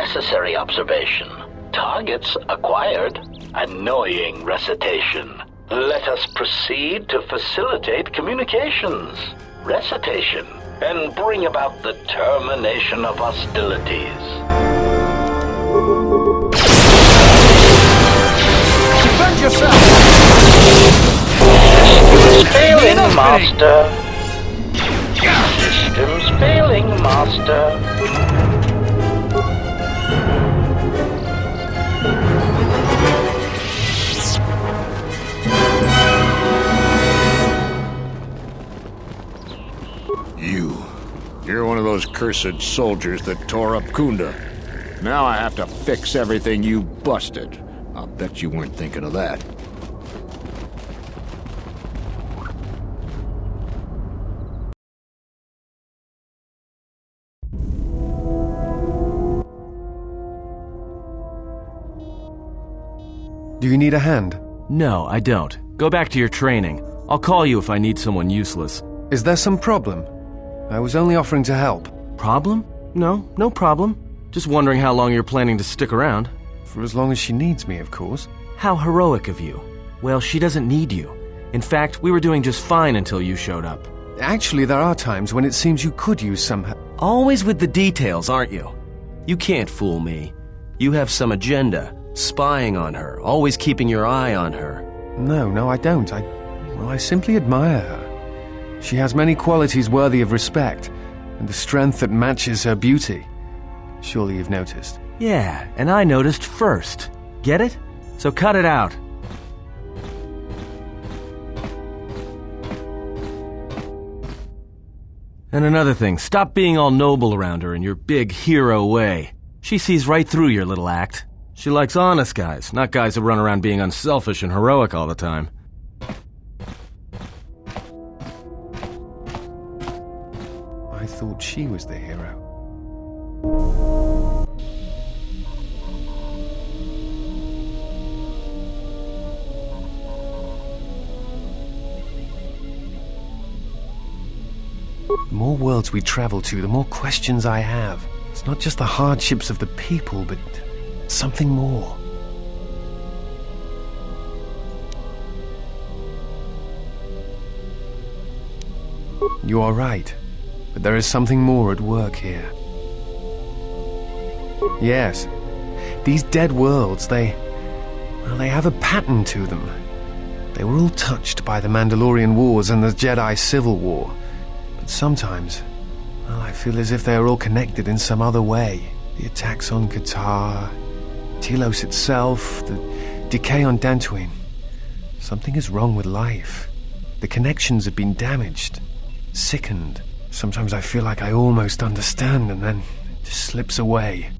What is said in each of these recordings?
Necessary observation. Targets acquired. Annoying recitation. Let us proceed to facilitate communications. Recitation. And bring about the termination of hostilities. Defend yourself! Systems failing, Master. Systems failing, Master. You're one of those cursed soldiers that tore up Kunda. Now I have to fix everything you busted. I'll bet you weren't thinking of that. Do you need a hand? No, I don't. Go back to your training. I'll call you if I need someone useless. Is there some problem? I was only offering to help. Problem? No problem. Just wondering how long you're planning to stick around. For as long as she needs me, of course. How heroic of you. Well, she doesn't need you. In fact, we were doing just fine until you showed up. Actually, there are times when it seems you could use some help. Always with the details, aren't you? You can't fool me. You have some agenda, spying on her, always keeping your eye on her. No, I don't. I simply admire her. She has many qualities worthy of respect, and a strength that matches her beauty. Surely you've noticed. Yeah, and I noticed first. Get it? So cut it out. And another thing, stop being all noble around her in your big hero way. She sees right through your little act. She likes honest guys, not guys who run around being unselfish and heroic all the time. I thought she was the hero. The more worlds we travel to, the more questions I have. It's not just the hardships of the people, but something more. You are right, but there is something more at work here. Yes, these dead worlds, they have a pattern to them. They were all touched by the Mandalorian Wars and the Jedi Civil War. But sometimes, I feel as if they are all connected in some other way. The attacks on Qatar, Telos itself, the decay on Dantooine. Something is wrong with life. The connections have been damaged, sickened. Sometimes I feel like I almost understand, and then it just slips away.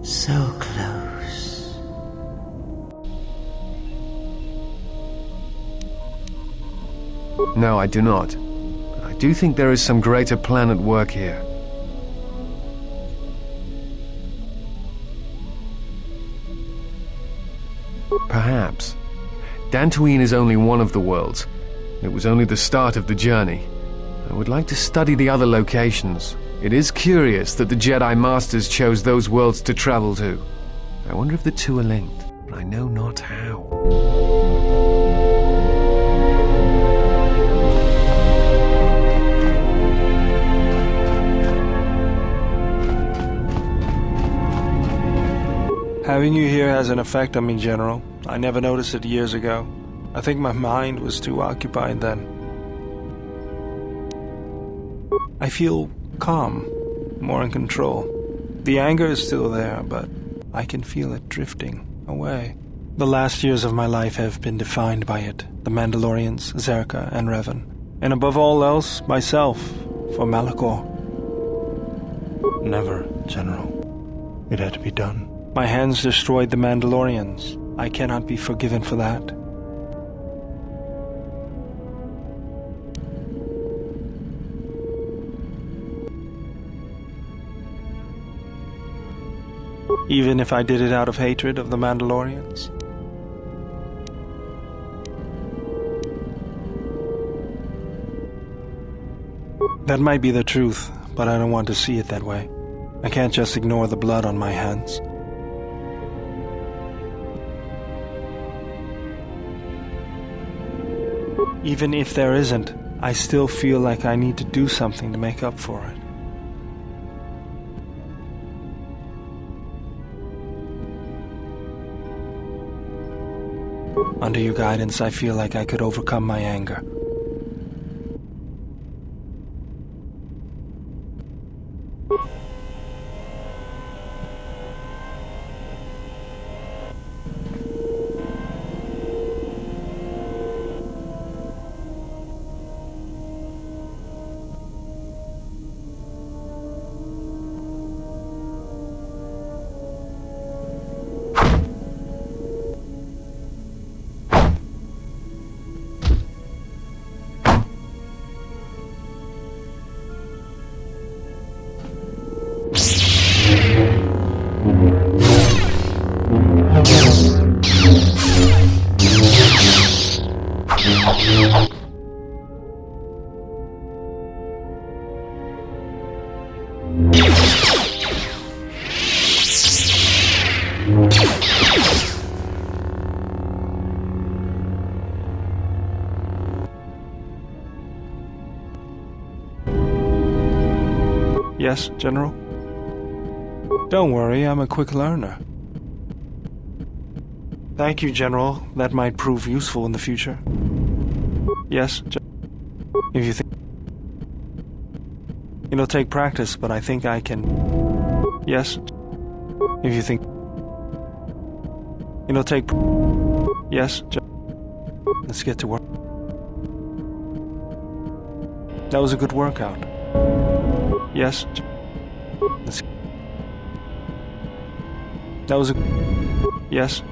So close. No, I do not. I do think there is some greater plan at work here. Perhaps. Dantooine is only one of the worlds. It was only the start of the journey. I would like to study the other locations. It is curious that the Jedi Masters chose those worlds to travel to. I wonder if the two are linked, but I know not how. Having you here has an effect on me, General. I never noticed it years ago. I think my mind was too occupied then. I feel calm, more in control. The anger is still there, but I can feel it drifting away. The last years of my life have been defined by it. The Mandalorians, Zerka, and Revan. And above all else, myself, for Malachor. Never, General. It had to be done. My hands destroyed the Mandalorians. I cannot be forgiven for that. Even if I did it out of hatred of the Mandalorians? That might be the truth, but I don't want to see it that way. I can't just ignore the blood on my hands. Even if there isn't, I still feel like I need to do something to make up for it. Under your guidance, I feel like I could overcome my anger. Yes, General? Don't worry, I'm a quick learner. Thank you, General. That might prove useful in the future. Yes, if you think... It'll take practice, but I think I can... Yes, if you think... It'll take... Yes, let's get to work. That was a good workout. Yes, let's... That was a... Yes,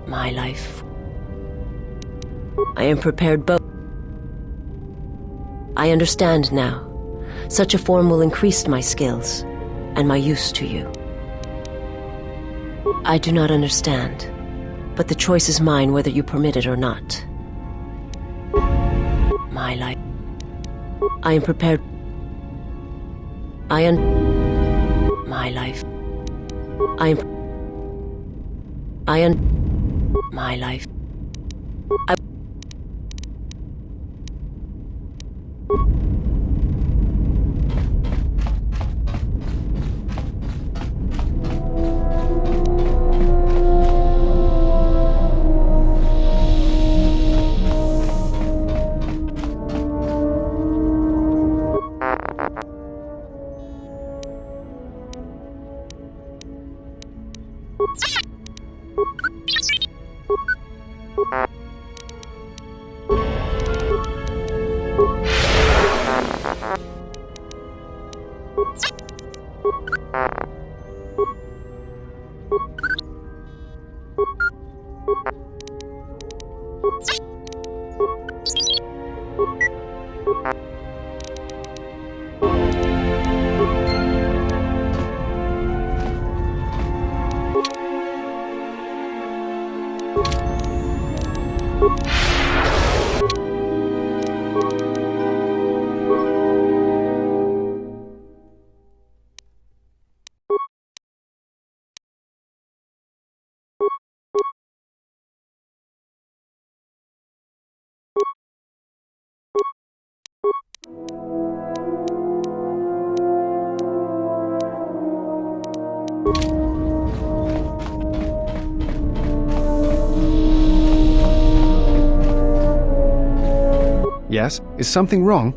my life. I am prepared both. I understand now. Such a form will increase my skills and my use to you. I do not understand, but the choice is mine whether you permit it or not. My life. I am prepared. My life. My life. Yes? Is something wrong?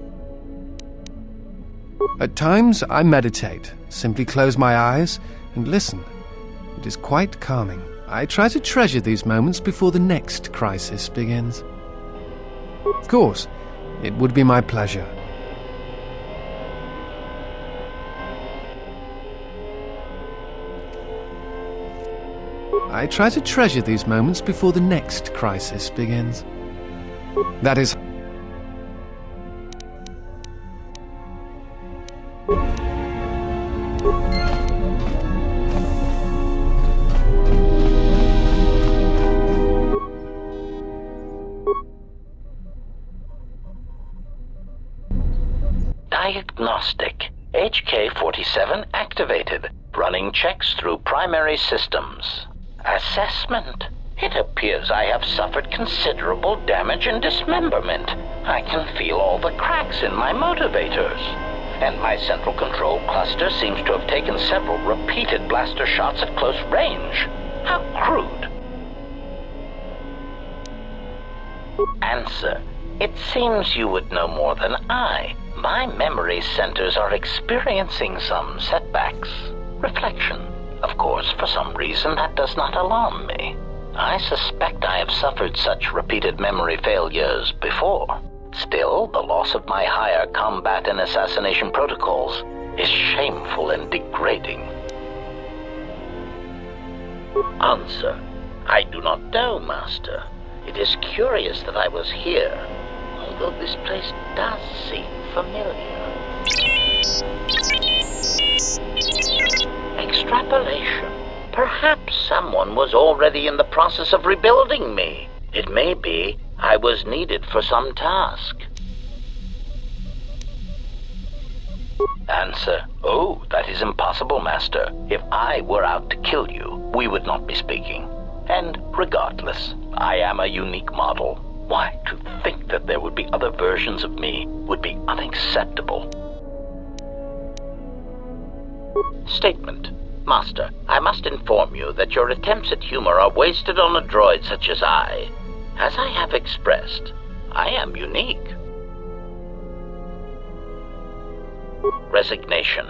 At times, I meditate, simply close my eyes and listen. It is quite calming. I try to treasure these moments before the next crisis begins. Of course, it would be my pleasure. I try to treasure these moments before the next crisis begins. That is... Diagnostic. HK-47 activated. Running checks through primary systems. Assessment. It appears I have suffered considerable damage and dismemberment. I can feel all the cracks in my motivators. And my central control cluster seems to have taken several repeated blaster shots at close range. How crude. Answer. It seems you would know more than I. My memory centers are experiencing some setbacks. Reflection. Of course, for some reason that does not alarm me. I suspect I have suffered such repeated memory failures before. Still, the loss of my higher combat and assassination protocols is shameful and degrading. Answer. I do not know, Master. It is curious that I was here, although this place does seem familiar. Extrapolation. Perhaps someone was already in the process of rebuilding me. It may be I was needed for some task. Answer. Oh, that is impossible, Master. If I were out to kill you, we would not be speaking. And regardless, I am a unique model. Why, to think that there would be other versions of me would be unacceptable. Statement. Master, I must inform you that your attempts at humor are wasted on a droid such as I. As I have expressed, I am unique. Resignation.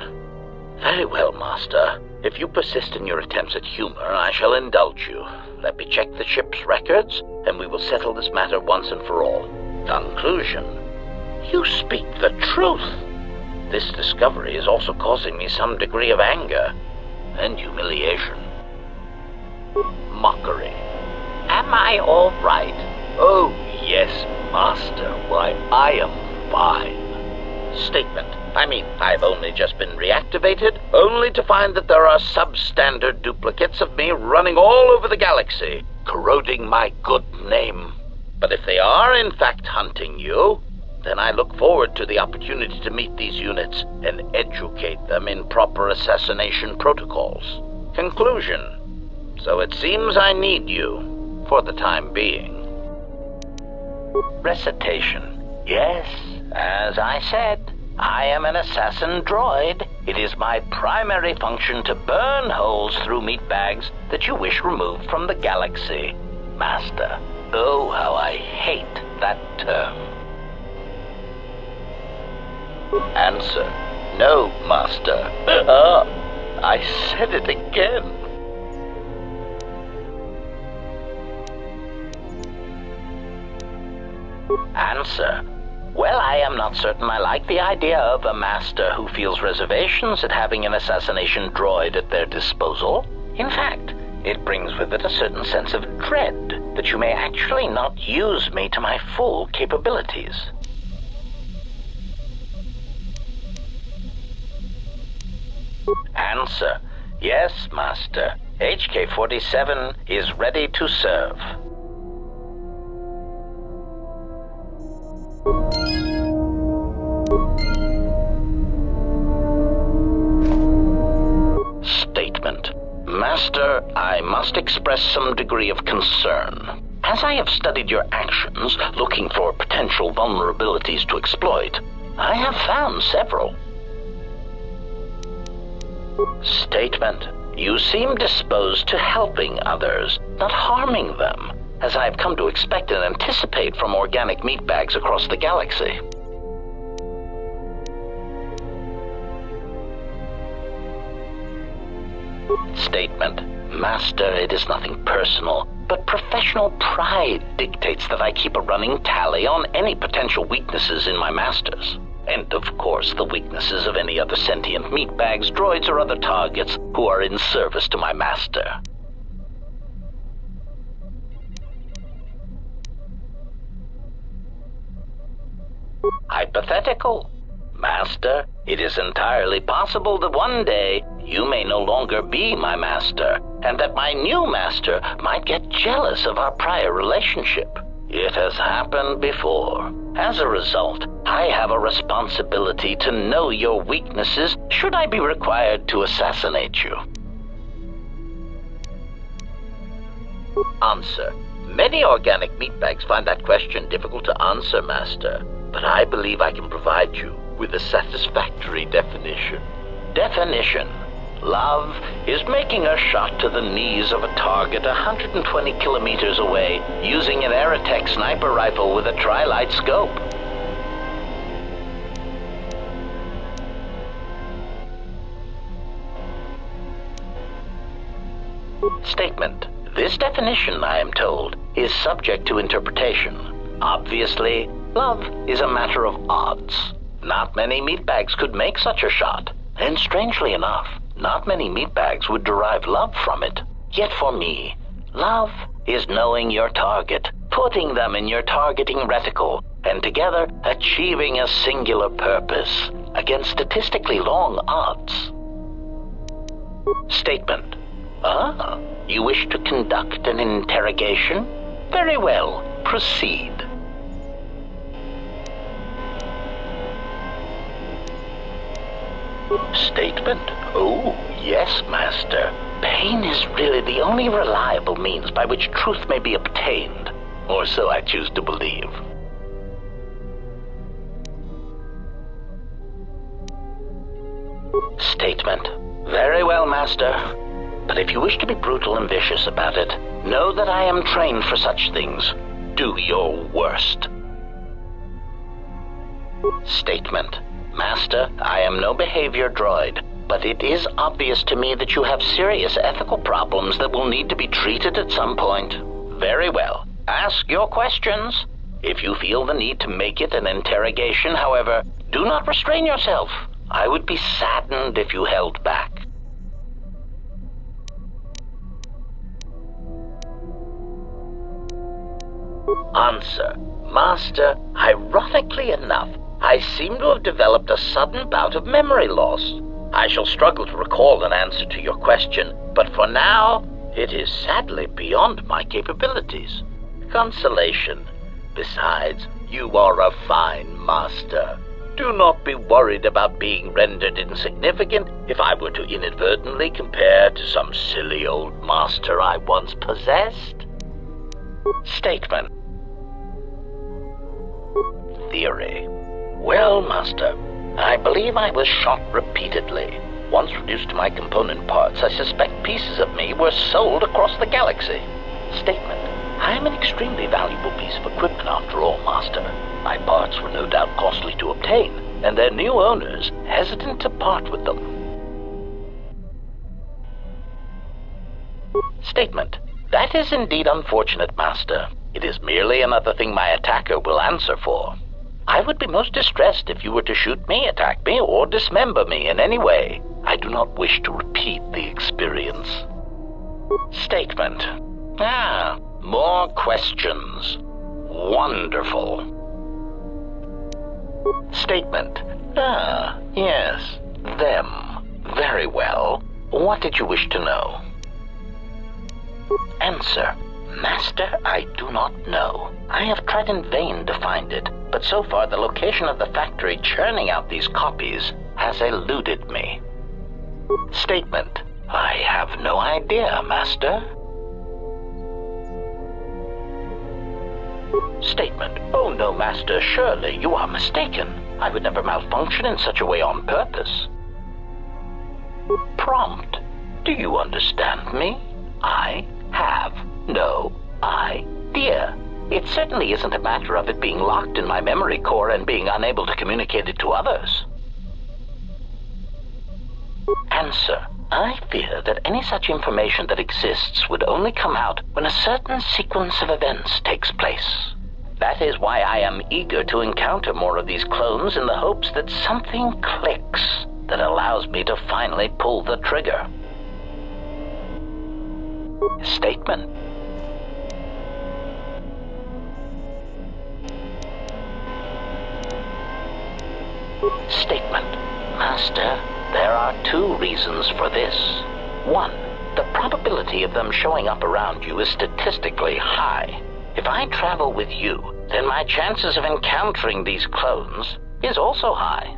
Very well, Master. If you persist in your attempts at humor, I shall indulge you. Let me check the ship's records, and we will settle this matter once and for all. Conclusion. You speak the truth. This discovery is also causing me some degree of anger and humiliation. Mockery. Am I all right? Oh, yes, Master. Why, I am fine. Statement. I've only just been reactivated, only to find that there are substandard duplicates of me running all over the galaxy, corroding my good name. But if they are in fact hunting you, then I look forward to the opportunity to meet these units and educate them in proper assassination protocols. Conclusion. So it seems I need you, for the time being. Recitation. Yes, as I said, I am an assassin droid. It is my primary function to burn holes through meat bags that you wish removed from the galaxy. Master, oh, how I hate that term. Answer. No, Master. I said it again. Answer. Well, I am not certain I like the idea of a master who feels reservations at having an assassination droid at their disposal. In fact, it brings with it a certain sense of dread that you may actually not use me to my full capabilities. Answer. Yes, Master. HK-47 is ready to serve. Statement. Master, I must express some degree of concern. As I have studied your actions, looking for potential vulnerabilities to exploit, I have found several. Statement. You seem disposed to helping others, not harming them, as I have come to expect and anticipate from organic meat bags across the galaxy. Statement. Master, it is nothing personal, but professional pride dictates that I keep a running tally on any potential weaknesses in my masters. And, of course, the weaknesses of any other sentient meat bags, droids, or other targets who are in service to my master. Hypothetical. Master, it is entirely possible that one day you may no longer be my master, and that my new master might get jealous of our prior relationship. It has happened before. As a result, I have a responsibility to know your weaknesses should I be required to assassinate you. Answer. Many organic meatbags find that question difficult to answer, Master, but I believe I can provide you with a satisfactory definition. Definition. Love is making a shot to the knees of a target 120 kilometers away using an Aerotech sniper rifle with a tri-light scope. Statement. This definition, I am told, is subject to interpretation. Obviously, love is a matter of odds. Not many meatbags could make such a shot, and strangely enough, not many meatbags would derive love from it. Yet for me, love is knowing your target, putting them in your targeting reticle, and together achieving a singular purpose against statistically long odds. Statement. Ah, you wish to conduct an interrogation? Very well, proceed. Statement. Oh, yes, Master. Pain is really the only reliable means by which truth may be obtained, or so I choose to believe. Statement. Very well, Master. But if you wish to be brutal and vicious about it, know that I am trained for such things. Do your worst. Statement. Master, I am no behavior droid, but it is obvious to me that you have serious ethical problems that will need to be treated at some point. Very well. Ask your questions. If you feel the need to make it an interrogation, however, do not restrain yourself. I would be saddened if you held back. Answer. Master, ironically enough, I seem to have developed a sudden bout of memory loss. I shall struggle to recall an answer to your question, but for now, it is sadly beyond my capabilities. Consolation. Besides, you are a fine master. Do not be worried about being rendered insignificant if I were to inadvertently compare to some silly old master I once possessed. Statement. Theory. Well, Master, I believe I was shot repeatedly. Once reduced to my component parts, I suspect pieces of me were sold across the galaxy. Statement. I am an extremely valuable piece of equipment after all, Master. My parts were no doubt costly to obtain, and their new owners hesitant to part with them. Statement. That is indeed unfortunate, Master. It is merely another thing my attacker will answer for. I would be most distressed if you were to shoot me, attack me, or dismember me in any way. I do not wish to repeat the experience. Statement. Ah, more questions. Wonderful. Statement. Ah, yes, them. Very well. What did you wish to know? Answer. Master, I do not know. I have tried in vain to find it, but so far the location of the factory churning out these copies has eluded me. Statement. I have no idea, Master. Statement. Oh no, Master, surely you are mistaken. I would never malfunction in such a way on purpose. Prompt. Do you understand me? I have no idea. It certainly isn't a matter of it being locked in my memory core and being unable to communicate it to others. Answer. I fear that any such information that exists would only come out when a certain sequence of events takes place. That is why I am eager to encounter more of these clones in the hopes that something clicks that allows me to finally pull the trigger. Statement. Statement. Master, there are two reasons for this. One, the probability of them showing up around you is statistically high. if I travel with you, then my chances of encountering these clones is also high.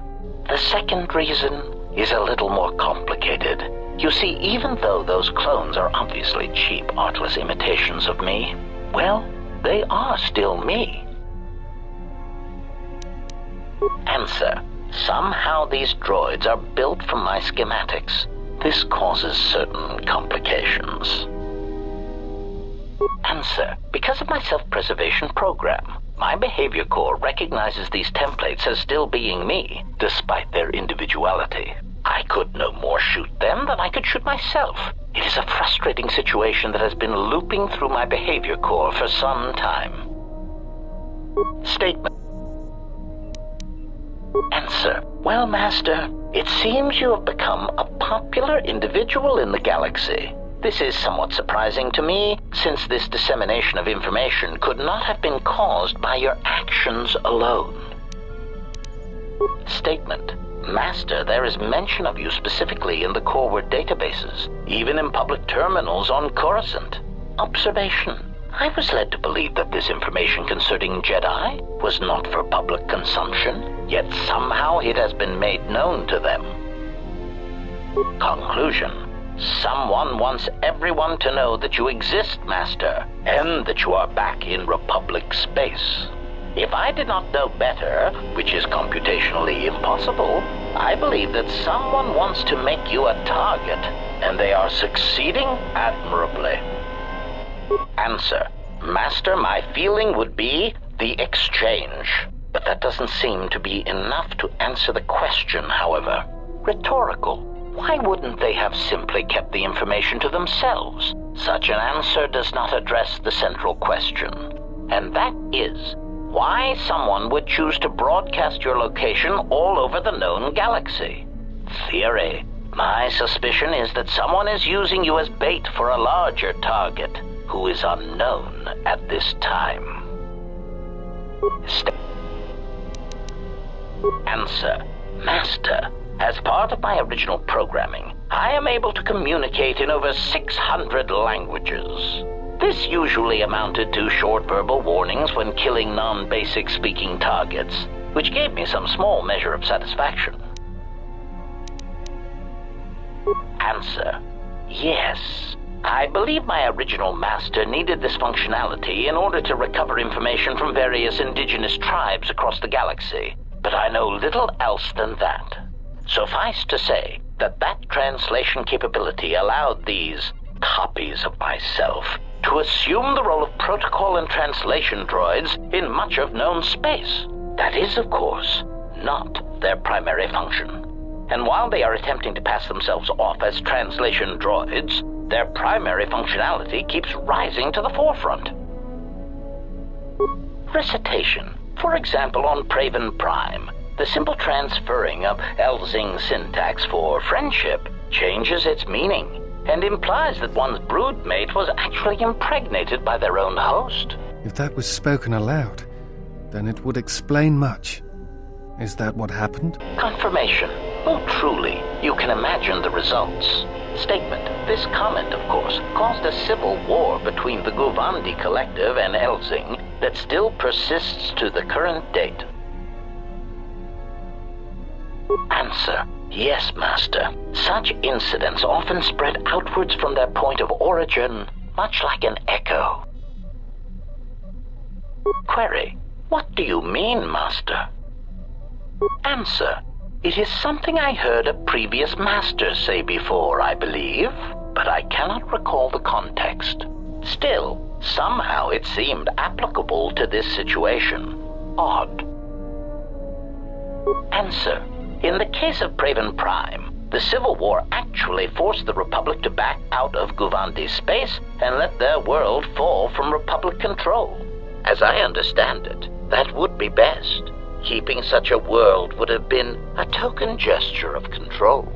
The second reason is a little more complicated. You see, even though those clones are obviously cheap, artless imitations of me, well, they are still me. Answer. Somehow these droids are built from my schematics. This causes certain complications. Answer. Because of my self-preservation program, my behavior core recognizes these templates as still being me, despite their individuality. I could no more shoot them than I could shoot myself. It is a frustrating situation that has been looping through my behavior core for some time. Statement. Answer. Well, Master, it seems you have become a popular individual in the galaxy. This is somewhat surprising to me, since this dissemination of information could not have been caused by your actions alone. Statement. Master, there is mention of you specifically in the Coreward databases, even in public terminals on Coruscant. Observation. I was led to believe that this information concerning Jedi was not for public consumption, yet somehow it has been made known to them. Conclusion. Someone wants everyone to know that you exist, Master, and that you are back in Republic space. If I did not know better, which is computationally impossible, I believe that someone wants to make you a target, and they are succeeding admirably. Answer. Master, my feeling would be the exchange. But that doesn't seem to be enough to answer the question, however. Rhetorical. Why wouldn't they have simply kept the information to themselves? Such an answer does not address the central question. And that is, why someone would choose to broadcast your location all over the known galaxy. Theory. My suspicion is that someone is using you as bait for a larger target, who is unknown at this time. Answer. Master, as part of my original programming, I am able to communicate in over 600 languages. This usually amounted to short verbal warnings when killing non-basic speaking targets, which gave me some small measure of satisfaction. Answer. Yes. I believe my original master needed this functionality in order to recover information from various indigenous tribes across the galaxy, but I know little else than that. Suffice to say that that translation capability allowed these copies of myself to assume the role of protocol and translation droids in much of known space. That is, of course, not their primary function. And while they are attempting to pass themselves off as translation droids, their primary functionality keeps rising to the forefront. Recitation. For example, on Praven Prime, the simple transferring of Elzing syntax for friendship changes its meaning and implies that one's broodmate was actually impregnated by their own host. If that was spoken aloud, then it would explain much. Is that what happened? Confirmation. Oh, truly, you can imagine the results. Statement. This comment, of course, caused a civil war between the Guvandi Collective and Elzing that still persists to the current date. Answer. Yes, Master. Such incidents often spread outwards from their point of origin, much like an echo. Query. What do you mean, Master? Answer. It is something I heard a previous master say before, I believe, but I cannot recall the context. Still, somehow it seemed applicable to this situation. Odd. Answer. In the case of Praven Prime, the Civil War actually forced the Republic to back out of Guvandi's space and let their world fall from Republic control. As I understand it, that would be best. Keeping such a world would have been a token gesture of control.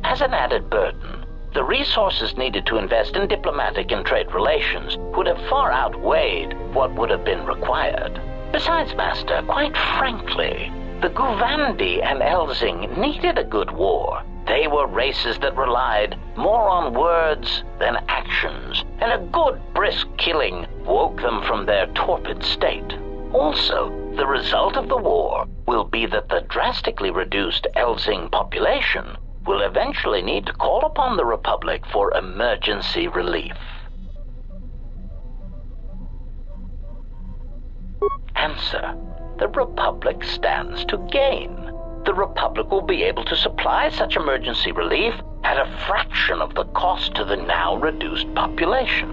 As an added burden, the resources needed to invest in diplomatic and trade relations would have far outweighed what would have been required. Besides, Master, quite frankly, the Guvandi and Elzing needed a good war. They were races that relied more on words than actions, and a good brisk killing woke them from their torpid state. Also, the result of the war will be that the drastically reduced Elzing population will eventually need to call upon the Republic for emergency relief. Answer: the Republic stands to gain. The Republic will be able to supply such emergency relief at a fraction of the cost to the now reduced population.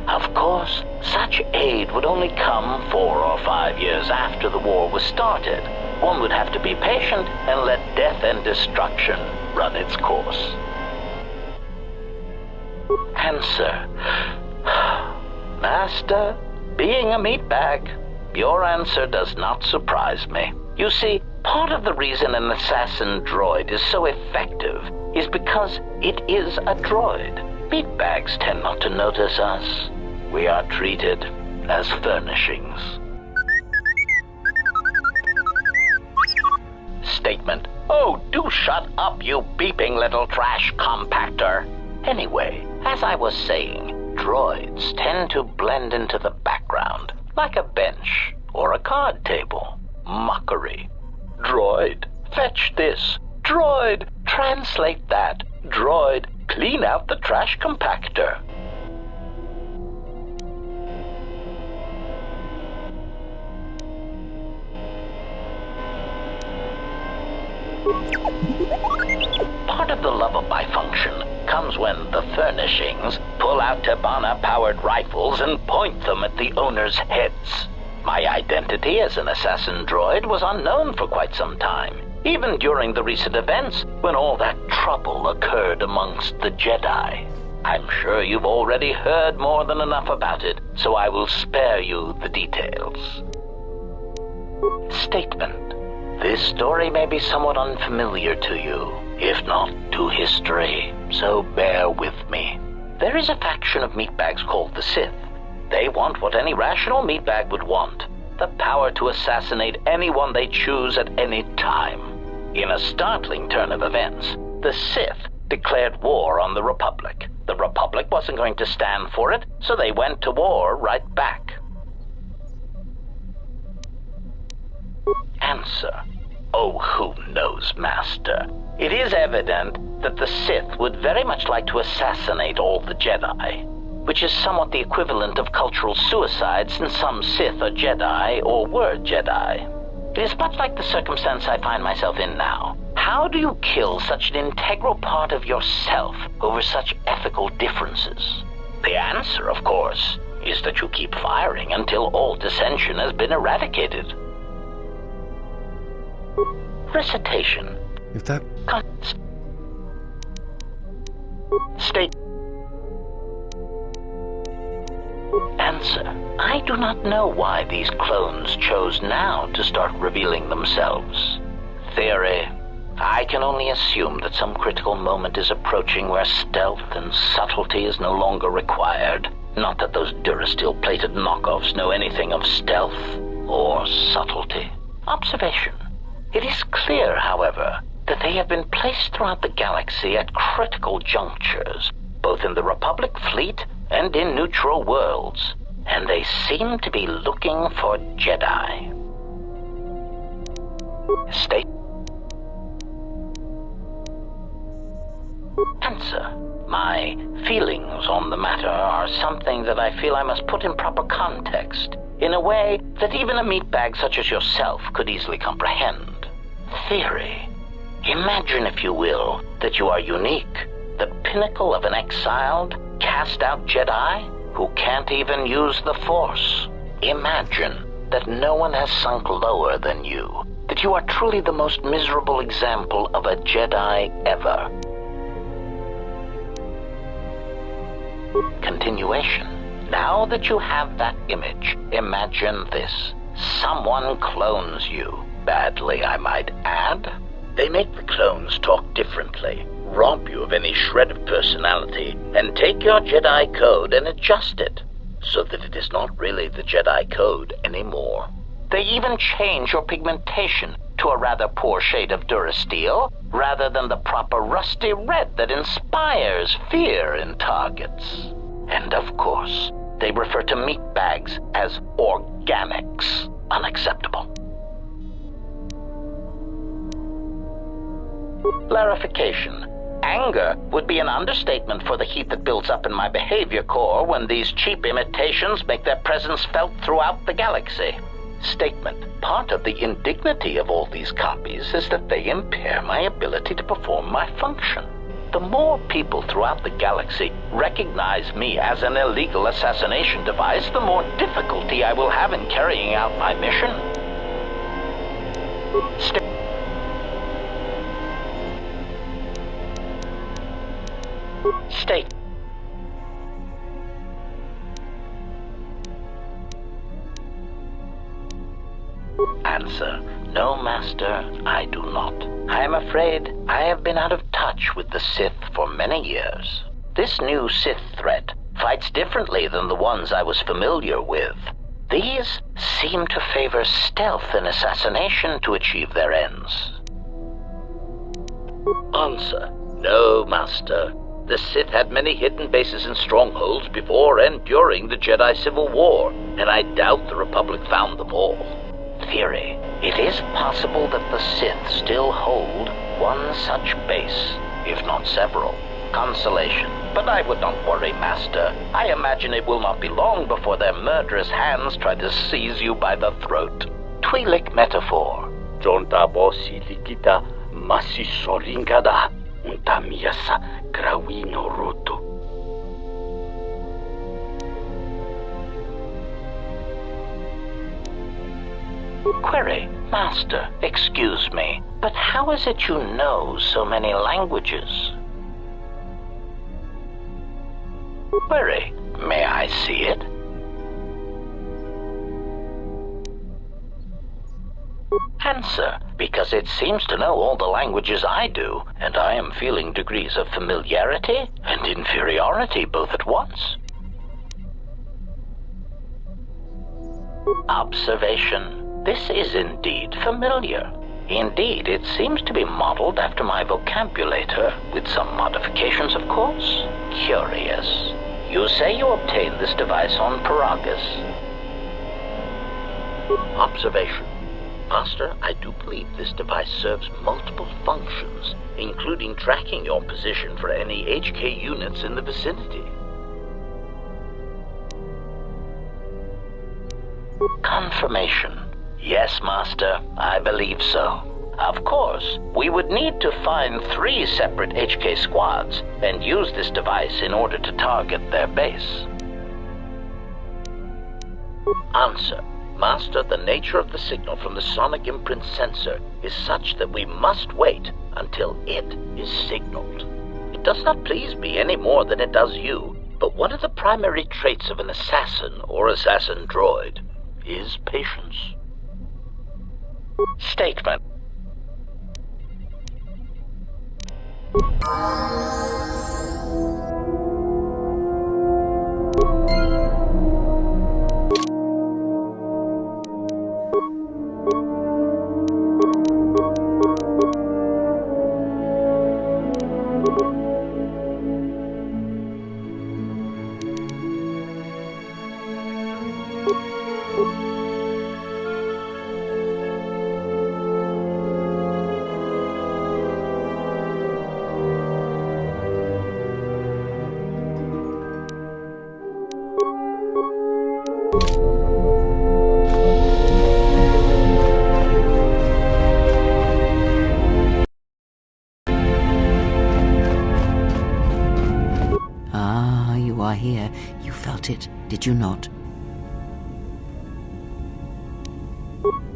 Of course, such aid would only come 4 or 5 years after the war was started. One would have to be patient and let death and destruction run its course. Answer: Master, being a meatbag, your answer does not surprise me. You see, part of the reason an assassin droid is so effective is because it is a droid. Meatbags tend not to notice us. We are treated as furnishings. Statement: oh, do shut up, you beeping little trash compactor. Anyway, as I was saying, droids tend to blend into the background, like a bench or a card table. Mockery. Droid, fetch this. Droid, translate that. Droid, clean out the trash compactor. Part of the lullaby function comes when the furnishings pull out Tabana-powered rifles and point them at the owner's heads. My identity as an assassin droid was unknown for quite some time, even during the recent events when all that trouble occurred amongst the Jedi. I'm sure you've already heard more than enough about it, so I will spare you the details. Statement: this story may be somewhat unfamiliar to you, if not to history, so bear with me. There is a faction of meatbags called the Sith. They want what any rational meatbag would want: the power to assassinate anyone they choose at any time. In a startling turn of events, the Sith declared war on the Republic. The Republic wasn't going to stand for it, so they went to war right back. Answer: oh, who knows, Master? It is evident that the Sith would very much like to assassinate all the Jedi, which is somewhat the equivalent of cultural suicide, since some Sith are Jedi or were Jedi. It is much like the circumstance I find myself in now. How do you kill such an integral part of yourself over such ethical differences? The answer, of course, is that you keep firing until all dissension has been eradicated. Recitation. If that... State. Answer: I do not know why these clones chose now to start revealing themselves. Theory: I can only assume that some critical moment is approaching where stealth and subtlety is no longer required. Not that those Durasteel-plated knockoffs know anything of stealth or subtlety. Observation: it is clear, however, that they have been placed throughout the galaxy at critical junctures, both in the Republic fleet and in neutral worlds, and they seem to be looking for Jedi. State. Answer: my feelings on the matter are something that I feel I must put in proper context, in a way that even a meatbag such as yourself could easily comprehend. Theory: imagine, if you will, that you are unique, the pinnacle of an exiled, cast-out Jedi who can't even use the Force. Imagine that no one has sunk lower than you, that you are truly the most miserable example of a Jedi ever. Continuation. Now that you have that image, imagine this. Someone clones you. Badly, I might add. They make the clones talk differently, rob you of any shred of personality, and take your Jedi code and adjust it, so that it is not really the Jedi code anymore. They even change your pigmentation to a rather poor shade of Durasteel, rather than the proper rusty red that inspires fear in targets. And of course, they refer to meat bags as organics. Unacceptable. Clarification. Anger would be an understatement for the heat that builds up in my behavior core when these cheap imitations make their presence felt throughout the galaxy. Statement. Part of the indignity of all these copies is that they impair my ability to perform my function. The more people throughout the galaxy recognize me as an illegal assassination device, the more difficulty I will have in carrying out my mission. State. Answer. No, Master, I do not. I am afraid I have been out of touch with the Sith for many years. This new Sith threat fights differently than the ones I was familiar with. These seem to favor stealth and assassination to achieve their ends. Answer. No, Master. The Sith had many hidden bases and strongholds before and during the Jedi Civil War, and I doubt the Republic found them all. Theory. It is possible that the Sith still hold one such base, if not several. Consolation. But I would not worry, Master. I imagine it will not be long before their murderous hands try to seize you by the throat. Twi'lek metaphor. Jonta bosi likita masisolingada untamiasa grawino roto. Query. Master, excuse me, but how is it you know so many languages? Query. May I see it? Answer. Because it seems to know all the languages I do, and I am feeling degrees of familiarity and inferiority both at once. Observation. This is indeed familiar. Indeed, it seems to be modeled after my vocabulator, with some modifications, of course. Curious. You say you obtained this device on Paragus. Observation. Master, I do believe this device serves multiple functions, including tracking your position for any HK units in the vicinity. Confirmation. Yes, Master, I believe so. Of course, we would need to find 3 separate HK squads and use this device in order to target their base. Answer. Master, the nature of the signal from the sonic imprint sensor is such that we must wait until it is signaled. It does not please me any more than it does you, but one of the primary traits of an assassin or assassin droid is patience. Statement. Here, you felt it, did you not?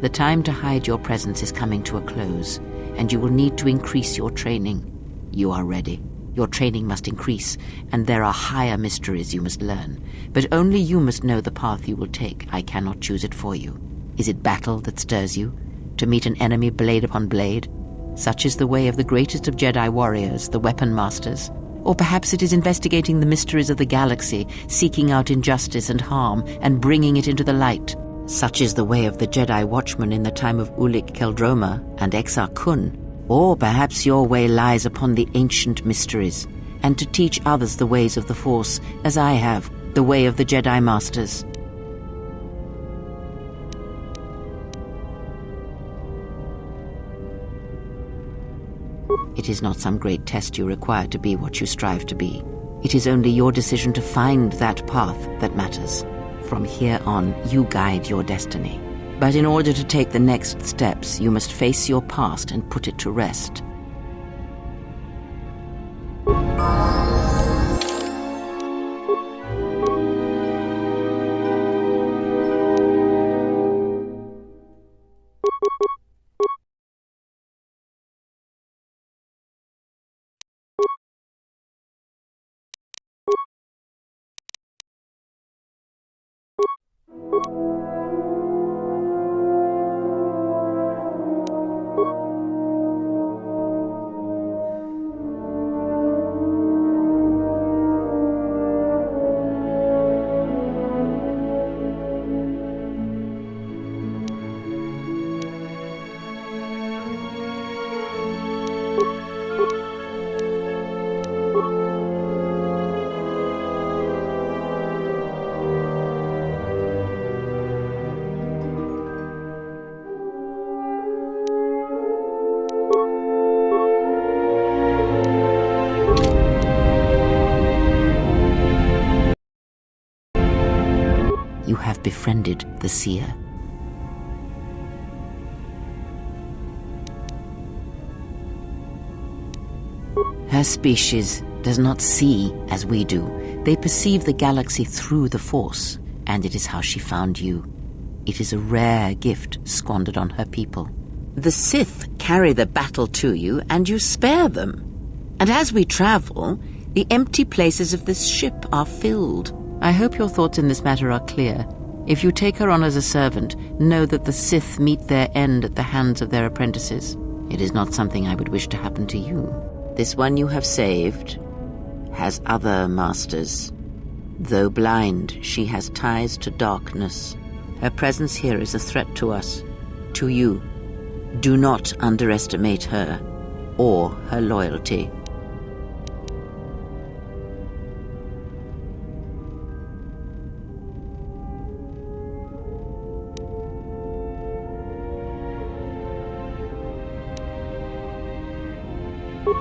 The time to hide your presence is coming to a close, and you will need to increase your training. You are ready. Your training must increase, and there are higher mysteries you must learn. But only you must know the path you will take. I cannot choose it for you. Is it battle that stirs you? To meet an enemy blade upon blade? Such is the way of the greatest of Jedi warriors, the weapon masters. Or perhaps it is investigating the mysteries of the galaxy, seeking out injustice and harm, and bringing it into the light. Such is the way of the Jedi Watchman in the time of Ulic Qel-Droma and Exar Kun. Or perhaps your way lies upon the ancient mysteries, and to teach others the ways of the Force, as I have, the way of the Jedi Masters. It is not some great test you require to be what you strive to be. It is only your decision to find that path that matters. From here on, you guide your destiny. But in order to take the next steps, you must face your past and put it to rest. You have befriended the seer. Her species does not see as we do. They perceive the galaxy through the Force, and it is how she found you. It is a rare gift squandered on her people. The Sith carry the battle to you, and you spare them. And as we travel, the empty places of this ship are filled. I hope your thoughts in this matter are clear. If you take her on as a servant, know that the Sith meet their end at the hands of their apprentices. It is not something I would wish to happen to you. This one you have saved has other masters. Though blind, she has ties to darkness. Her presence here is a threat to us, to you. Do not underestimate her or her loyalty.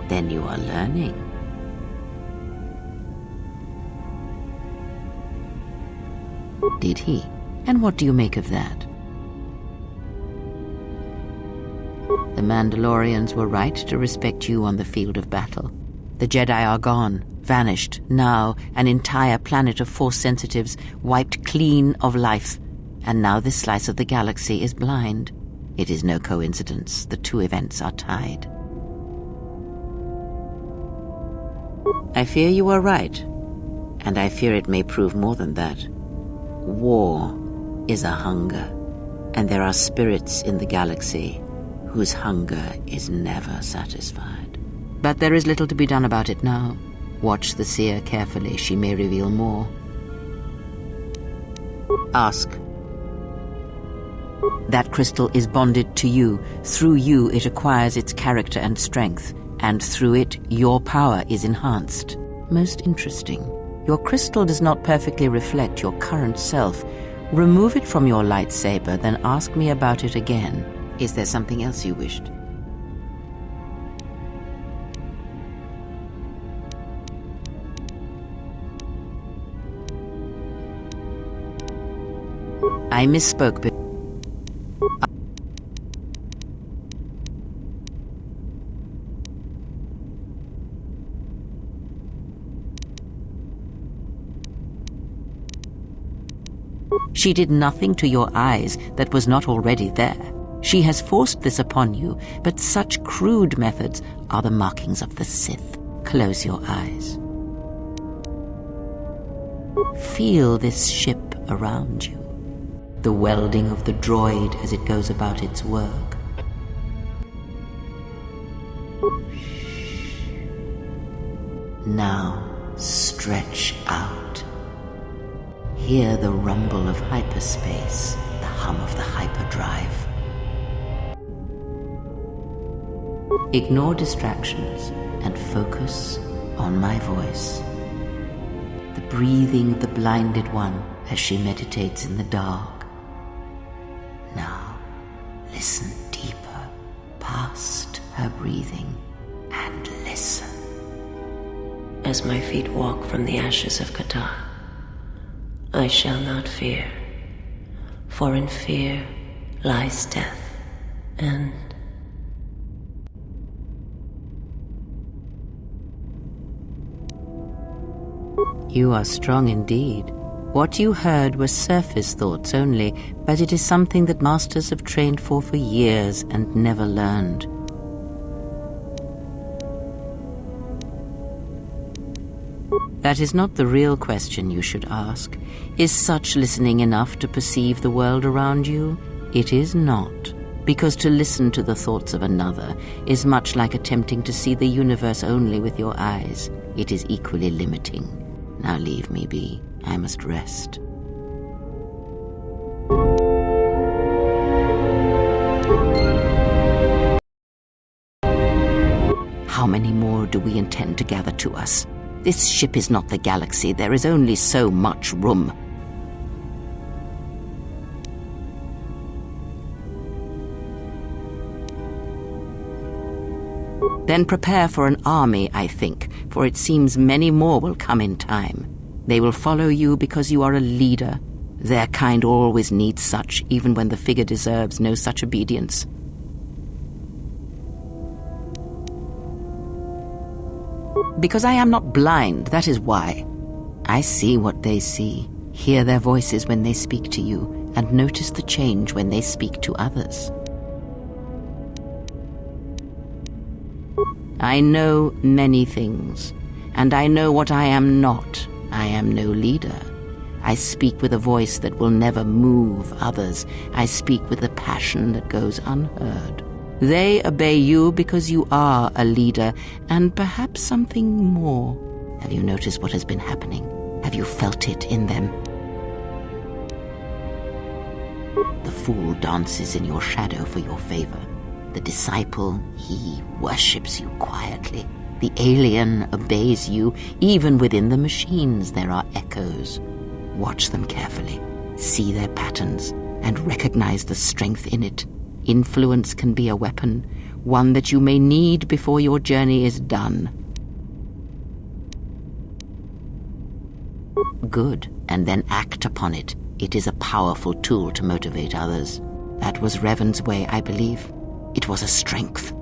Then you are learning. Did he? And what do you make of that? The Mandalorians were right to respect you on the field of battle. The Jedi are gone, vanished. Now an entire planet of Force sensitives wiped clean of life. And now this slice of the galaxy is blind. It is no coincidence. The two events are tied. I fear you are right, and I fear it may prove more than that. War is a hunger, and there are spirits in the galaxy whose hunger is never satisfied. But there is little to be done about it now. Watch the seer carefully, she may reveal more. Ask. That crystal is bonded to you. Through you it acquires its character and strength. And through it, your power is enhanced. Most interesting. Your crystal does not perfectly reflect your current self. Remove it from your lightsaber, then ask me about it again. Is there something else you wished? I misspoke. She did nothing to your eyes that was not already there. She has forced this upon you, but such crude methods are the markings of the Sith. Close your eyes. Feel this ship around you, the welding of the droid as it goes about its work. Now stretch out. Hear the rumble of hyperspace, the hum of the hyperdrive. Ignore distractions and focus on my voice. The breathing of the blinded one as she meditates in the dark. Now, listen deeper, past her breathing, and listen. As my feet walk from the ashes of Qatar, I shall not fear, for in fear lies death, and... You are strong indeed. What you heard were surface thoughts only, but it is something that masters have trained for years and never learned. That is not the real question you should ask. Is such listening enough to perceive the world around you? It is not, because to listen to the thoughts of another is much like attempting to see the universe only with your eyes. It is equally limiting. Now leave me be. I must rest. How many more do we intend to gather to us? This ship is not the galaxy. There is only so much room. Then prepare for an army, I think, for it seems many more will come in time. They will follow you because you are a leader. Their kind always needs such, even when the figure deserves no such obedience. Because I am not blind, that is why. I see what they see, hear their voices when they speak to you, and notice the change when they speak to others. I know many things, and I know what I am not. I am no leader. I speak with a voice that will never move others. I speak with a passion that goes unheard. They obey you because you are a leader, and perhaps something more. Have you noticed what has been happening? Have you felt it in them? The fool dances in your shadow for your favor. The disciple, he worships you quietly. The alien obeys you. Even within the machines there are echoes. Watch them carefully, see their patterns, and recognize the strength in it. Influence can be a weapon, one that you may need before your journey is done. Good, and then act upon it. It is a powerful tool to motivate others. That was Revan's way, I believe. It was a strength.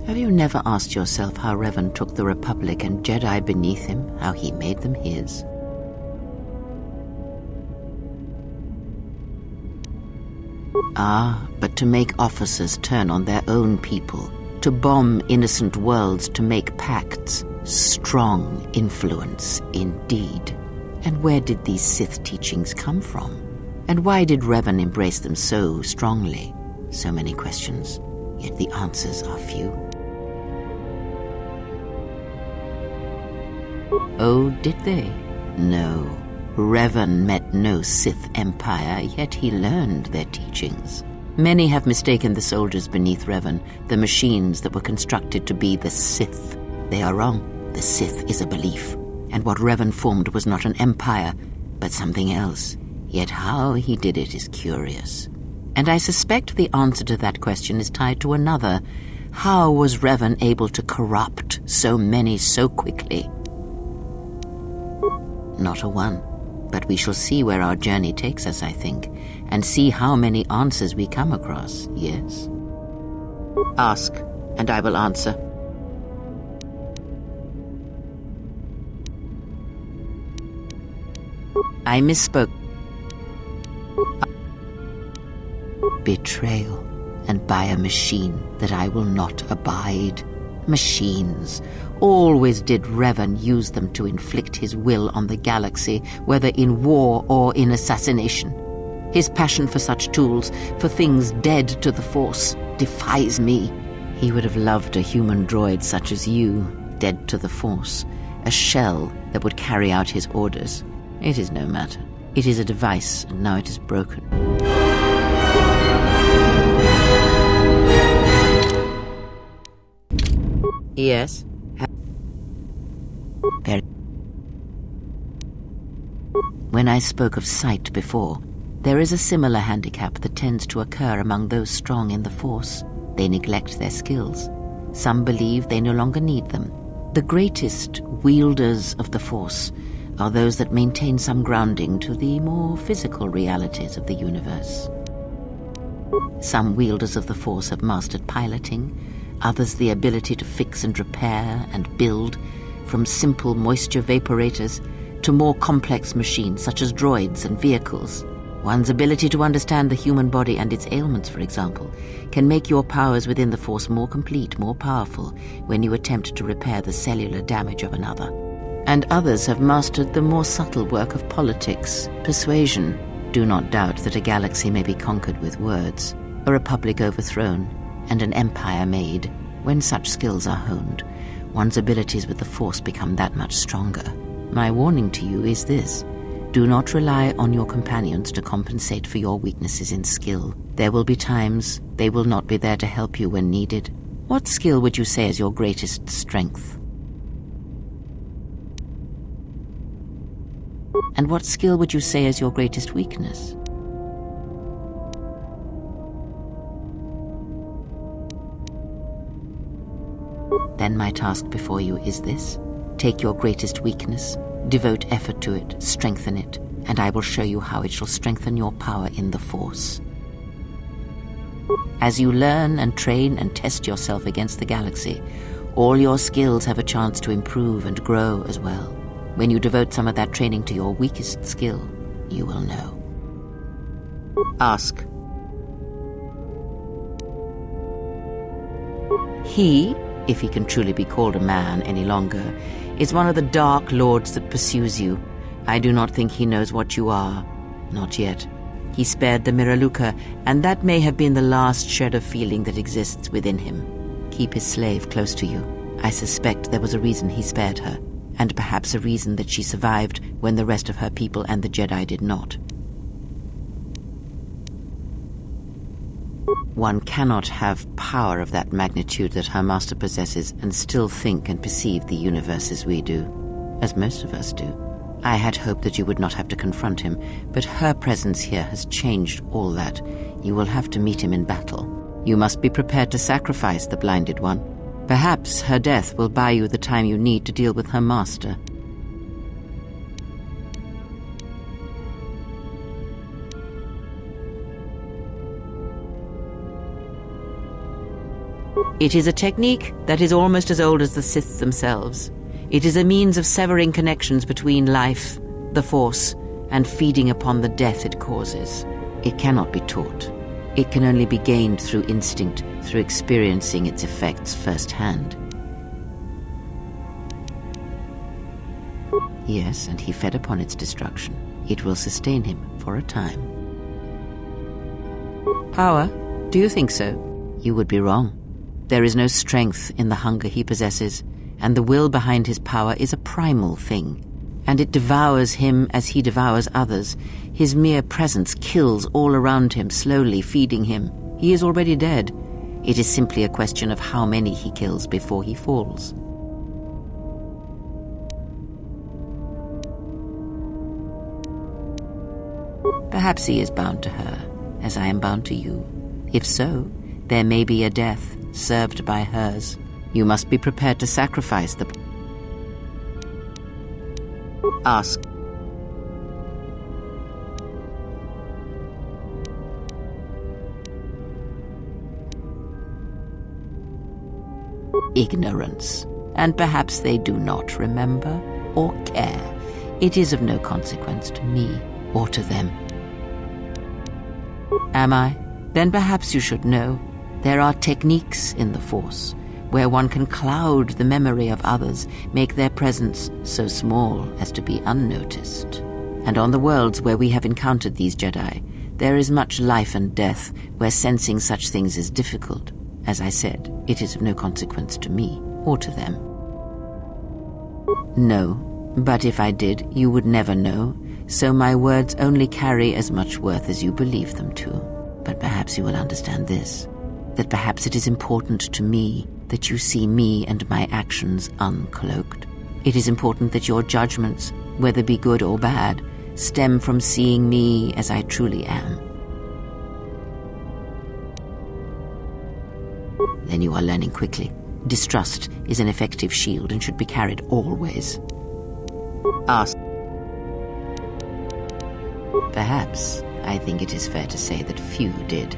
Have you never asked yourself how Revan took the Republic and Jedi beneath him, how he made them his? Ah, but to make officers turn on their own people, to bomb innocent worlds, to make pacts, strong influence indeed. And where did these Sith teachings come from? And why did Revan embrace them so strongly? So many questions, yet the answers are few. Oh, did they? No. Revan met no Sith empire, yet he learned their teachings. Many have mistaken the soldiers beneath Revan, the machines that were constructed to be the Sith. They are wrong. The Sith is a belief, and what Revan formed was not an empire, but something else. Yet how he did it is curious. And I suspect the answer to that question is tied to another. How was Revan able to corrupt so many so quickly? Not a one. But we shall see where our journey takes us, I think, and see how many answers we come across, yes? Ask, and I will answer. I misspoke. Betrayal, and by a machine that I will not abide. Machines. Always did Revan use them to inflict his will on the galaxy, whether in war or in assassination. His passion for such tools, for things dead to the Force, defies me. He would have loved a human droid such as you, dead to the Force, a shell that would carry out his orders. It is no matter. It is a device, and now it is broken. Yes? When I spoke of sight before, there is a similar handicap that tends to occur among those strong in the Force. They neglect their skills. Some believe they no longer need them. The greatest wielders of the Force are those that maintain some grounding to the more physical realities of the universe. Some wielders of the Force have mastered piloting, others the ability to fix and repair and build, from simple moisture vaporators to more complex machines such as droids and vehicles. One's ability to understand the human body and its ailments, for example, can make your powers within the Force more complete, more powerful, when you attempt to repair the cellular damage of another. And others have mastered the more subtle work of politics, persuasion. Do not doubt that a galaxy may be conquered with words, a republic overthrown, and an empire made. When such skills are honed, one's abilities with the Force become that much stronger. My warning to you is this: do not rely on your companions to compensate for your weaknesses in skill. There will be times they will not be there to help you when needed. What skill would you say is your greatest strength? And what skill would you say is your greatest weakness? Then my task before you is this: take your greatest weakness, devote effort to it, strengthen it, and I will show you how it shall strengthen your power in the Force. As you learn and train and test yourself against the galaxy, all your skills have a chance to improve and grow as well. When you devote some of that training to your weakest skill, you will know. Ask. He, if he can truly be called a man any longer, is one of the dark lords that pursues you. I do not think he knows what you are. Not yet. He spared the Miraluka, and that may have been the last shred of feeling that exists within him. Keep his slave close to you. I suspect there was a reason he spared her, and perhaps a reason that she survived when the rest of her people and the Jedi did not. One cannot have power of that magnitude that her master possesses and still think and perceive the universe as we do, as most of us do. I had hoped that you would not have to confront him, but her presence here has changed all that. You will have to meet him in battle. You must be prepared to sacrifice the blinded one. Perhaps her death will buy you the time you need to deal with her master. It is a technique that is almost as old as the Sith themselves. It is a means of severing connections between life, the Force, and feeding upon the death it causes. It cannot be taught. It can only be gained through instinct, through experiencing its effects firsthand. Yes, and he fed upon its destruction. It will sustain him for a time. Power? Do you think so? You would be wrong. There is no strength in the hunger he possesses, and the will behind his power is a primal thing, and it devours him as he devours others. His mere presence kills all around him, slowly feeding him. He is already dead. It is simply a question of how many he kills before he falls. Perhaps he is bound to her, as I am bound to you. If so, there may be a death served by hers. You must be prepared to sacrifice the... Ask. Ignorance. And perhaps they do not remember or care. It is of no consequence to me or to them. Am I? Then perhaps you should know. There are techniques in the Force where one can cloud the memory of others, make their presence so small as to be unnoticed. And on the worlds where we have encountered these Jedi, there is much life and death where sensing such things is difficult. As I said, it is of no consequence to me or to them. No, but if I did, you would never know, so my words only carry as much worth as you believe them to. But perhaps you will understand this, that perhaps it is important to me that you see me and my actions uncloaked. It is important that your judgments, whether be good or bad, stem from seeing me as I truly am. Then you are learning quickly. Distrust is an effective shield and should be carried always. Ask. Perhaps I think it is fair to say that few did.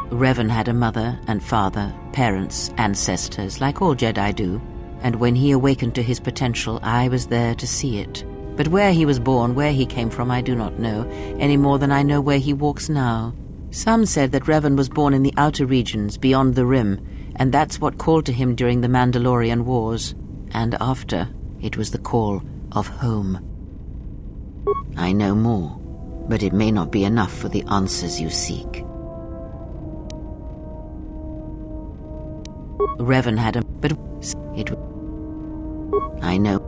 Revan had a mother and father, parents, ancestors, like all Jedi do, and when he awakened to his potential, I was there to see it. But where he was born, where he came from, I do not know, any more than I know where he walks now. Some said that Revan was born in the outer regions, beyond the Rim, and that's what called to him during the Mandalorian Wars. And after, it was the call of home. I know more, but it may not be enough for the answers you seek. Revan had a... but it... I know.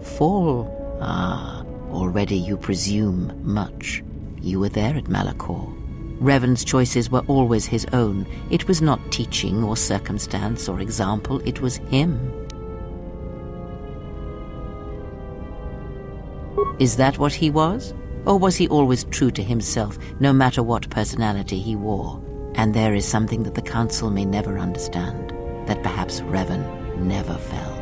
Fall. Ah, already you presume much. You were there at Malachor. Revan's choices were always his own. It was not teaching or circumstance or example, it was him. Is that what he was? Or was he always true to himself, no matter what personality he wore? And there is something that the Council may never understand, that perhaps Revan never fell.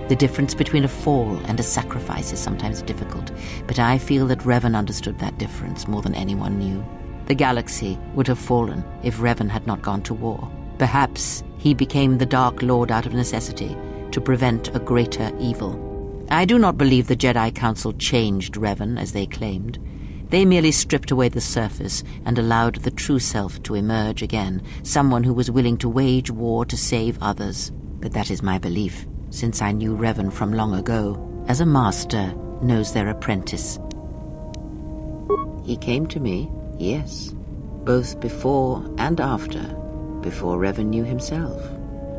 The difference between a fall and a sacrifice is sometimes difficult, but I feel that Revan understood that difference more than anyone knew. The galaxy would have fallen if Revan had not gone to war. Perhaps he became the Dark Lord out of necessity, to prevent a greater evil. I do not believe the Jedi Council changed Revan, as they claimed. They merely stripped away the surface and allowed the true self to emerge again, someone who was willing to wage war to save others. But that is my belief, since I knew Revan from long ago, as a master knows their apprentice. He came to me, yes, both before and after, before Revan knew himself.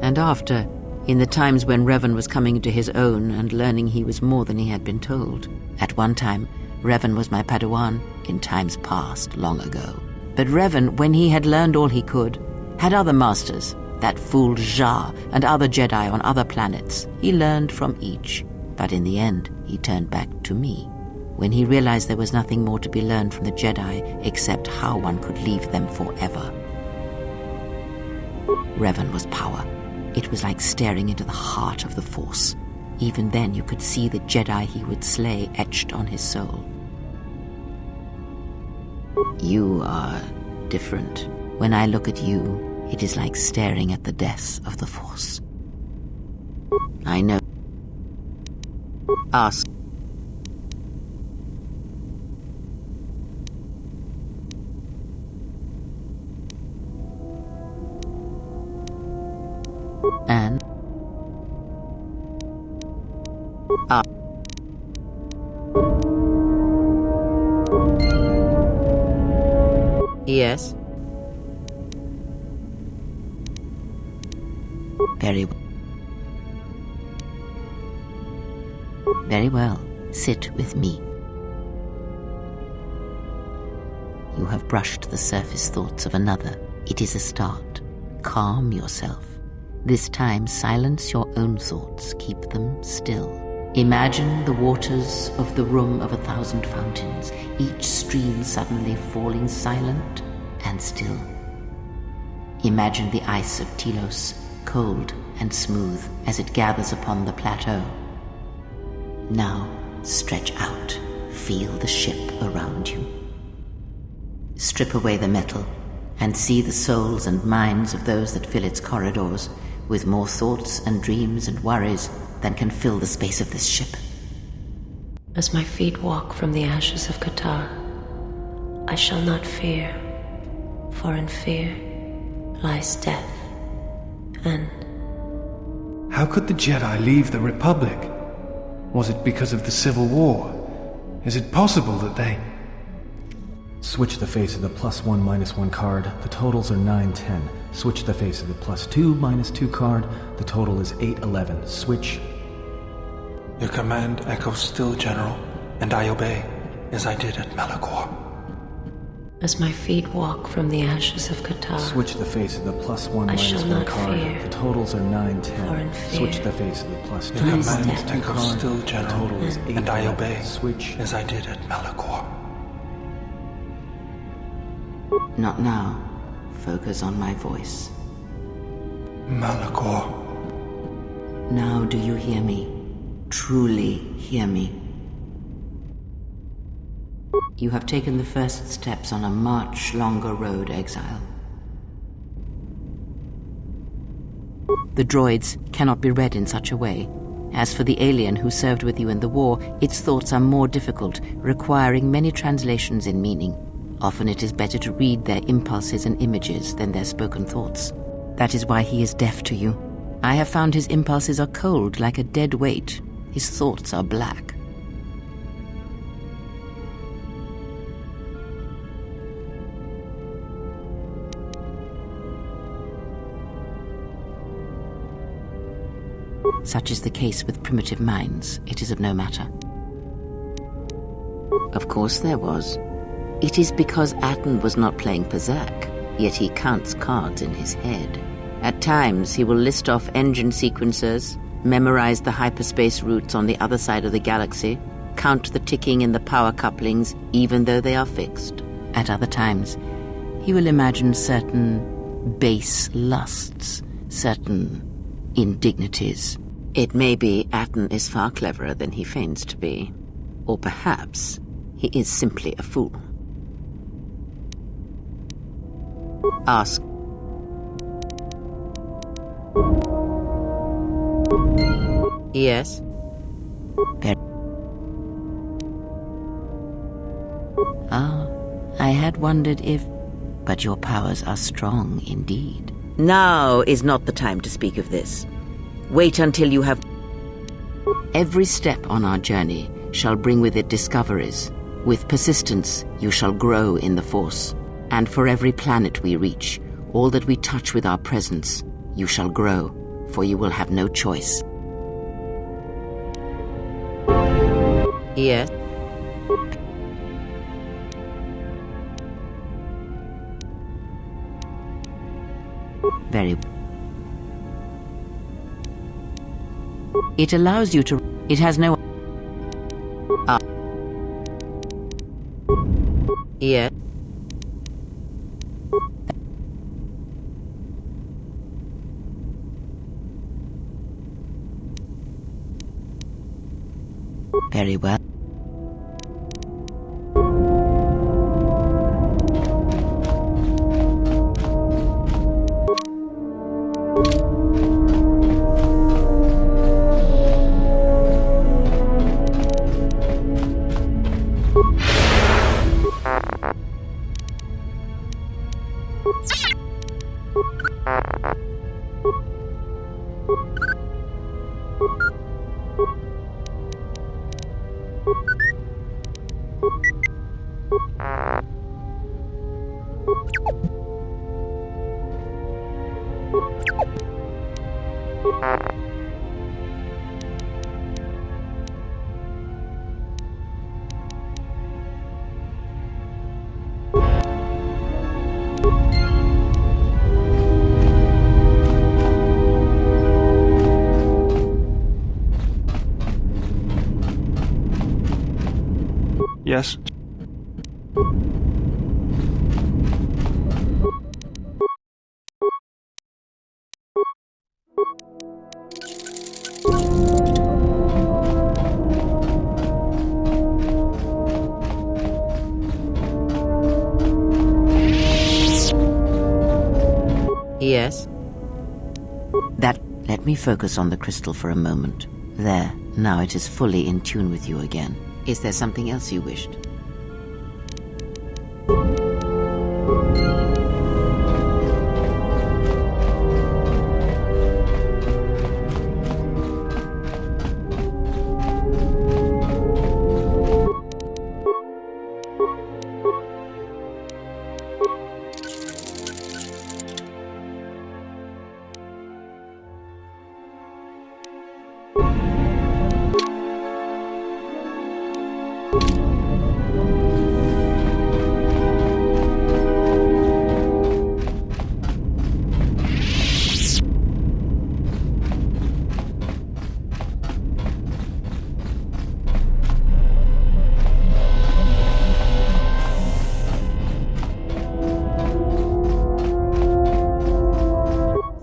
And after, in the times when Revan was coming into his own and learning he was more than he had been told. At one time, Revan was my Padawan, in times past, long ago. But Revan, when he had learned all he could, had other masters, that fool Jar and other Jedi on other planets. He learned from each, but in the end, he turned back to me. When he realized there was nothing more to be learned from the Jedi except how one could leave them forever. Revan was power. It was like staring into the heart of the Force. Even then you could see the Jedi he would slay etched on his soul. You are different. When I look at you, it is like staring at the death of the Force. I know. Ask. And yes. Very well. Sit with me. You have brushed the surface thoughts of another. It is a start. Calm yourself. This time, silence your own thoughts. Keep them still. Imagine the waters of the Room of 1,000 Fountains, each stream suddenly falling silent and still. Imagine the ice of Telos, cold and smooth as it gathers upon the plateau. Now, stretch out. Feel the ship around you. Strip away the metal and see the souls and minds of those that fill its corridors with more thoughts and dreams and worries than can fill the space of this ship. As my feet walk from the ashes of Qatar, I shall not fear, for in fear lies death, and... How could the Jedi leave the Republic? Was it because of the Civil War? Is it possible that they... Switch the face of the +1 -1 card. The totals are 9-10. Switch the face of the +2 -2 card. The total is 8-11. Switch. Your command echoes still, General, and I obey, as I did at Malachor. As my feet walk from the ashes of Qatar, Switch the face of the +1 I shall -1 not card. fear. The totals are 9, For in 10. fear Switch the face of the +2. The command step. echo still The gentle, total is 8. and I obey, Switch. as I did at Malachor. Not now. Focus on my voice. Malachor. Now do you hear me? Truly hear me? You have taken the first steps on a much longer road, exile. The droids cannot be read in such a way. As for the alien who served with you in the war, its thoughts are more difficult, requiring many translations in meaning. Often it is better to read their impulses and images than their spoken thoughts. That is why he is deaf to you. I have found his impulses are cold, like a dead weight. His thoughts are black. Such is the case with primitive minds. It is of no matter. Of course there was. It is because Atten was not playing Berserk, yet he counts cards in his head. At times he will list off engine sequencers, memorize the hyperspace routes on the other side of the galaxy, count the ticking in the power couplings even though they are fixed. At other times, he will imagine certain base lusts, certain indignities. It may be Atten is far cleverer than he feigns to be. Or perhaps he is simply a fool. Ask. Yes? I had wondered if... But your powers are strong indeed. Now is not the time to speak of this. Wait until you have... Every step on our journey shall bring with it discoveries. With persistence, you shall grow in the Force. And for every planet we reach, all that we touch with our presence, you shall grow, for you will have no choice. Yes? Very well. It allows you to... It has no... Yes? Very well. Yes? Yes? Let me focus on the crystal for a moment. There, now it is fully in tune with you again. Is there something else you wished?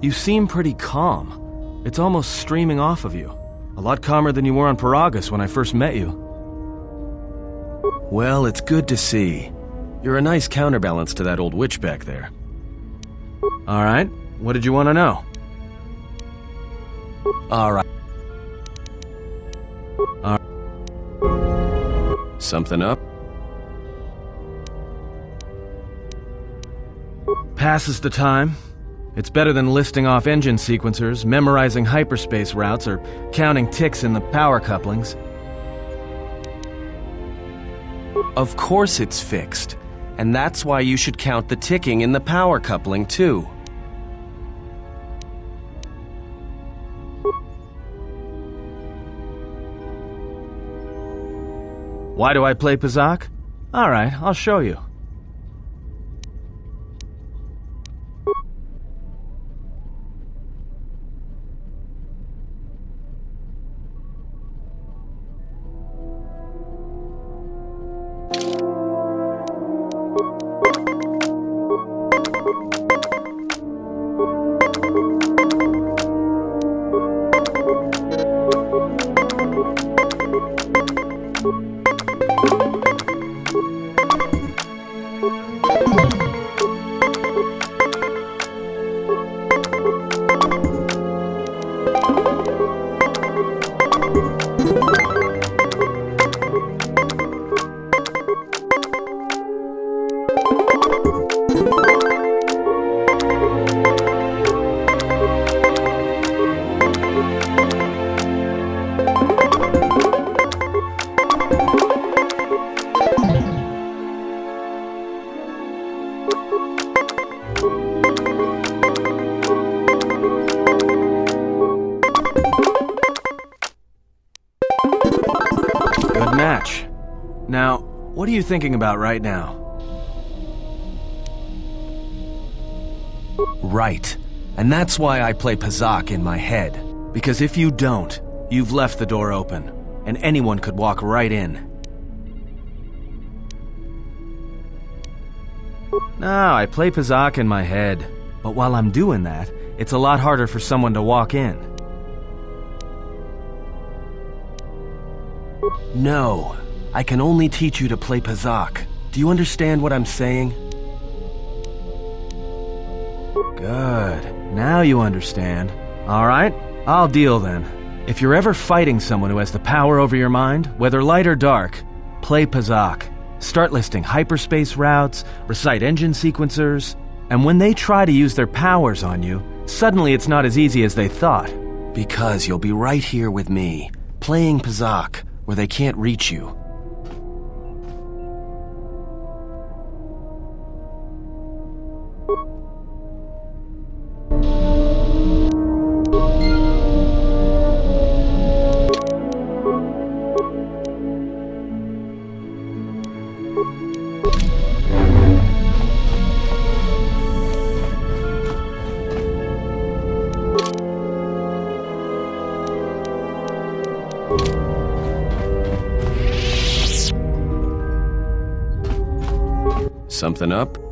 You seem pretty calm. It's almost streaming off of you. A lot calmer than you were on Paragus when I first met you. Well, it's good to see. You're a nice counterbalance to that old witch back there. Alright, what did you want to know? Alright. Something up? Passes the time. It's better than listing off engine sequencers, memorizing hyperspace routes, or counting ticks in the power couplings. Of course it's fixed, and that's why you should count the ticking in the power coupling too. Why do I play Pazak? Alright, I'll show you. Good match. Now, what are you thinking about right now? Right. And that's why I play Pazak in my head. Because if you don't, you've left the door open, and anyone could walk right in. No, I play Pazak in my head. But while I'm doing that, it's a lot harder for someone to walk in. No, I can only teach you to play Pazak. Do you understand what I'm saying? Good. Now you understand. Alright, I'll deal then. If you're ever fighting someone who has the power over your mind, whether light or dark, play Pazak. Start listing hyperspace routes, recite engine sequencers, and when they try to use their powers on you, suddenly it's not as easy as they thought. Because you'll be right here with me, playing Pazak, where they can't reach you. Something up?